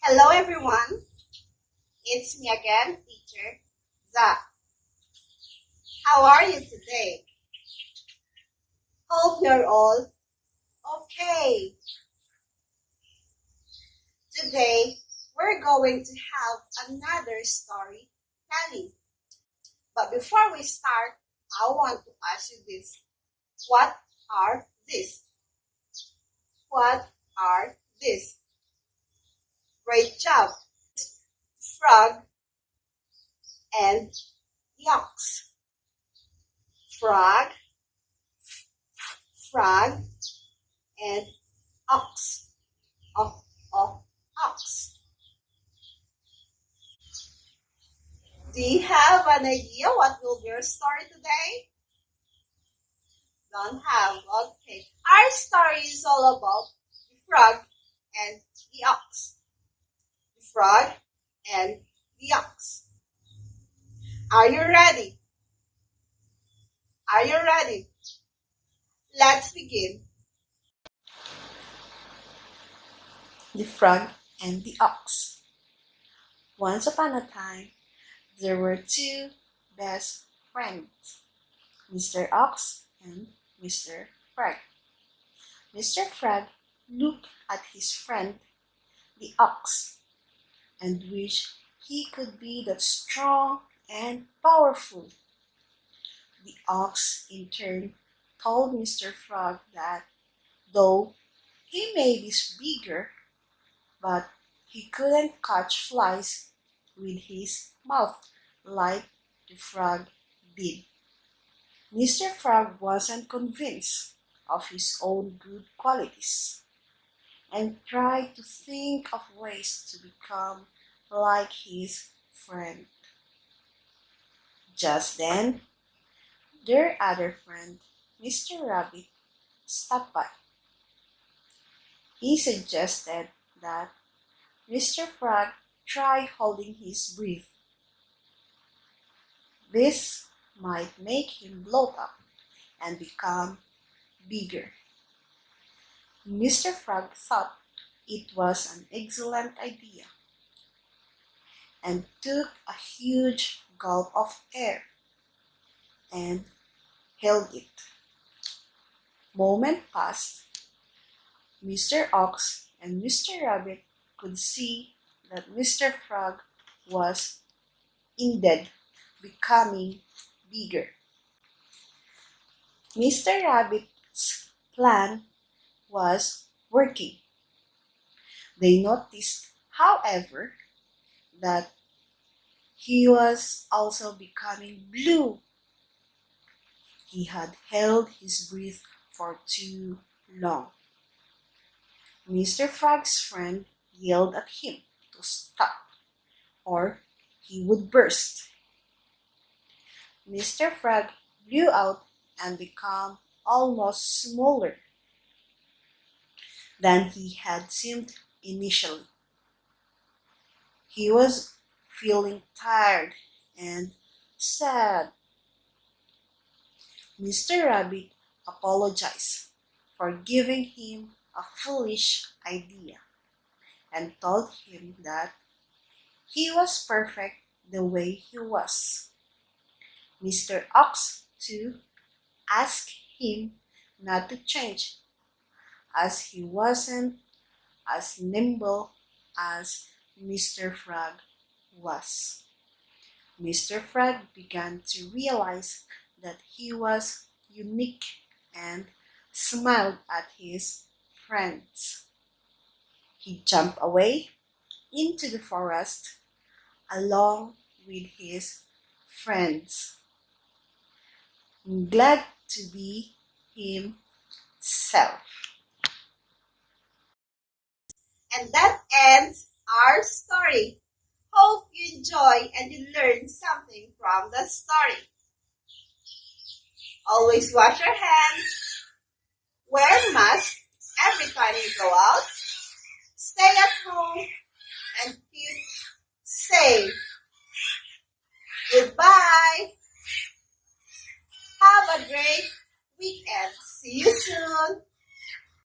Hello everyone, it's me again, teacher Zach. How are you today? Hope you're all okay. Today, we're going to have another story telling. But before we start, I want to ask you this. What are these? What are these? Great job. Frog and the ox. Frog, and ox. Ox. Do you have an idea what will be your story today? Don't have. Okay. Our story is all about the frog and the ox. The frog and the ox. Are you ready? Are you ready? Let's begin. The Frog and the Ox. Once upon a time, there were two best friends, Mr. Ox and Mr. Frog. Mr. Frog looked at his friend, the ox, and wished he could be that strong and powerful. The ox, in turn, told Mr. Frog that though he may be bigger, but he couldn't catch flies with his mouth like the frog did. Mr. Frog wasn't convinced of his own good qualities and tried to think of ways to become like his friend. Just then, their other friend, Mr. Rabbit, stopped by. He suggested that Mr. Frog try holding his breath. This might make him bloat up and become bigger. Mr. Frog thought it was an excellent idea and took a huge gulp of air and held it. Moment passed. Mr. Ox and Mr. Rabbit could see that Mr. Frog was indeed becoming bigger. Mr. Rabbit's plan was working. They noticed, however, that he was also becoming blue. He had held his breath for too long. Mr. Frog's friend yelled at him to stop or he would burst. Mr. Frog blew out and became almost smaller than he had seemed initially. He was feeling tired and sad. Mr. Rabbit apologized for giving him a foolish idea and told him that he was perfect the way he was. Mr. Ox, too, asked him not to change, as he wasn't as nimble as Mr. Frog was. Mr. Frog began to realize that he was unique and smiled at his friends. He jumped away into the forest along with his friends, glad to be himself. And that ends our story. Hope you enjoy and you learn something from the story. Always wash your hands. Wear mask every time you go out. Stay at home and keep safe. Goodbye. Have a great weekend. See you soon.